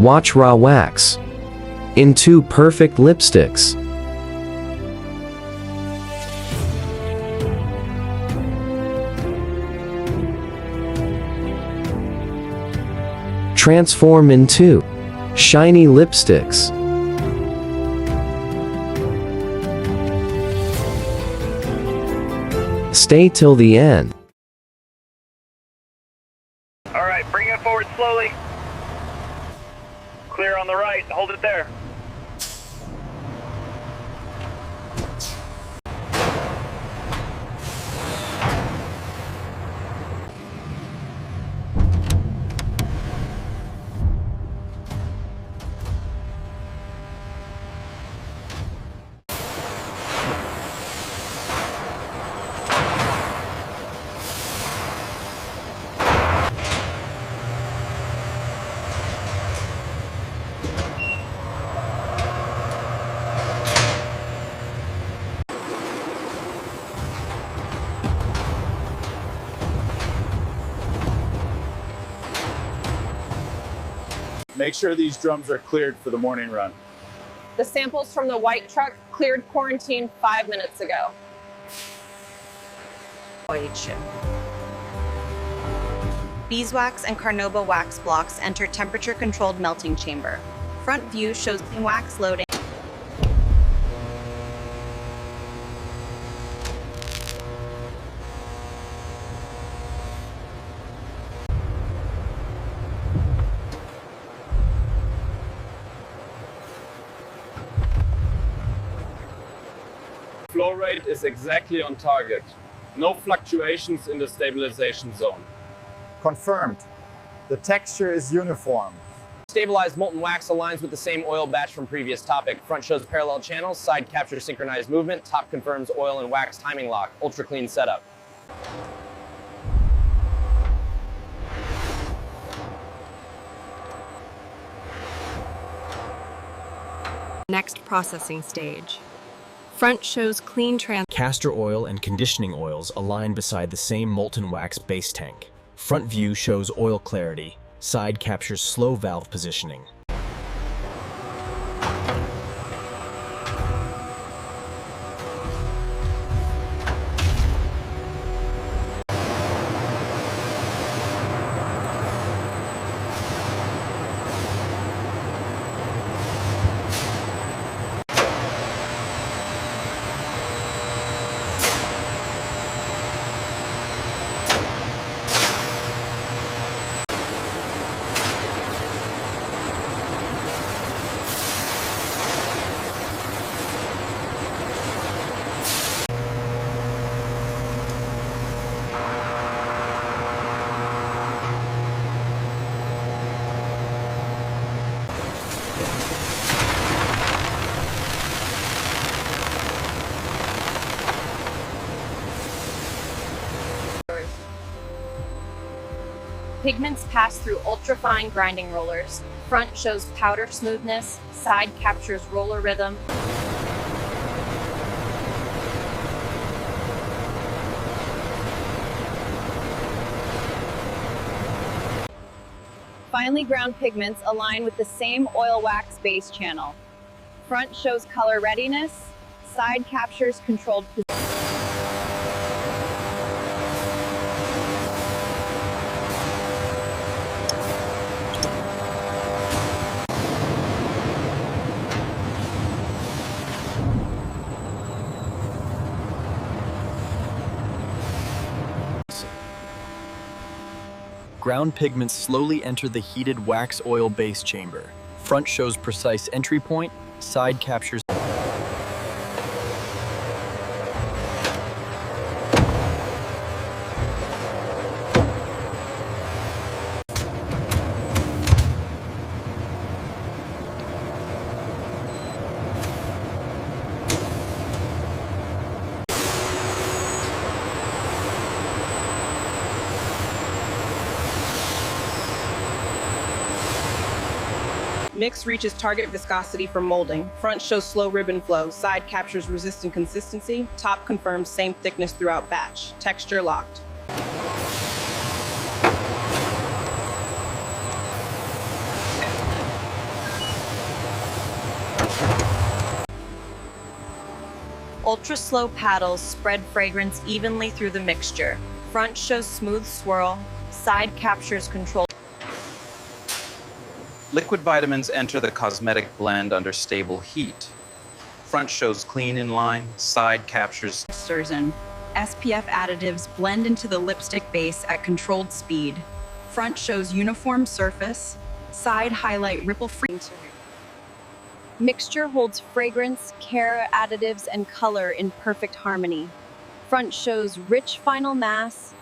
Watch raw wax. In 2 perfect lipsticks. Transform into shiny lipsticks. Stay till the end. All right, bring it forward slowly. Clear on the right, hold it there. Make sure these drums are cleared for the morning run. The samples from the white truck cleared quarantine 5 minutes ago. Beeswax and carnauba wax blocks enter temperature-controlled melting chamber. Front view shows wax loading. Flow rate is exactly on target. No fluctuations in the stabilization zone. Confirmed. The texture is uniform. Stabilized molten wax aligns with the same oil batch from previous topic. Front shows parallel channels, side captures synchronized movement, top confirms oil and wax timing lock. Ultra clean setup. Next processing stage. Front shows clean Castor oil and conditioning oils align beside the same molten wax base tank. Front view shows oil clarity. Side captures slow valve positioning. Pigments pass through ultra-fine grinding rollers. Front shows powder smoothness, side captures roller rhythm. Finely ground pigments align with the same oil wax base channel. Front shows color readiness, side captures controlled position. Ground pigments slowly enter the heated wax oil base chamber. Front shows precise entry point, side captures. Mix reaches target viscosity for molding. Front shows slow ribbon flow. Side captures resistant consistency. Top confirms same thickness throughout batch. Texture locked. Ultra-slow paddles spread fragrance evenly through the mixture. Front shows smooth swirl, side captures controlled. Liquid vitamins enter the cosmetic blend under stable heat. Front shows clean inline, side captures. And SPF additives blend into the lipstick base at controlled speed. Front shows uniform surface, side highlight ripple-free. Mixture holds fragrance, care, additives, and color in perfect harmony. Front shows rich final mass.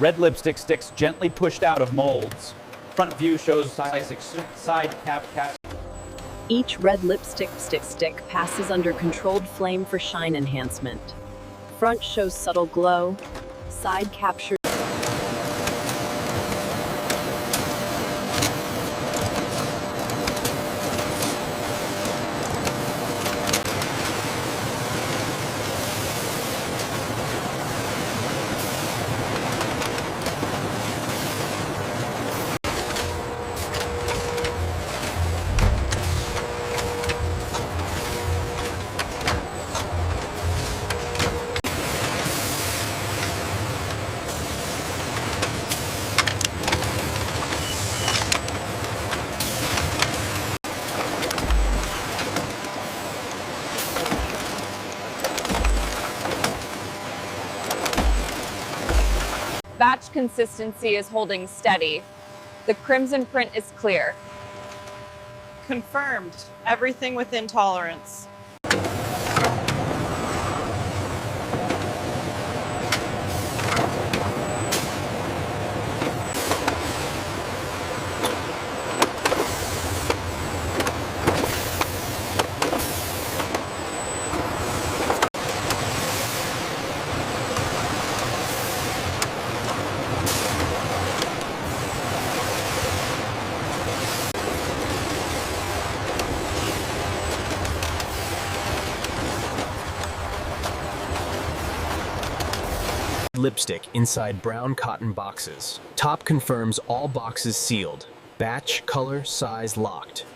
Red lipstick sticks gently pushed out of molds. Front view shows side cap. Each red lipstick stick passes under controlled flame for shine enhancement. Front shows subtle glow, side captures. Batch consistency is holding steady. The crimson print is clear. Confirmed. Everything within tolerance. Lipstick inside brown cotton boxes. Top confirms all boxes sealed. Batch, color, size locked.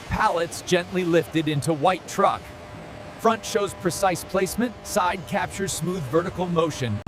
Pallets gently lifted into white truck. Front shows precise placement, side captures smooth vertical motion.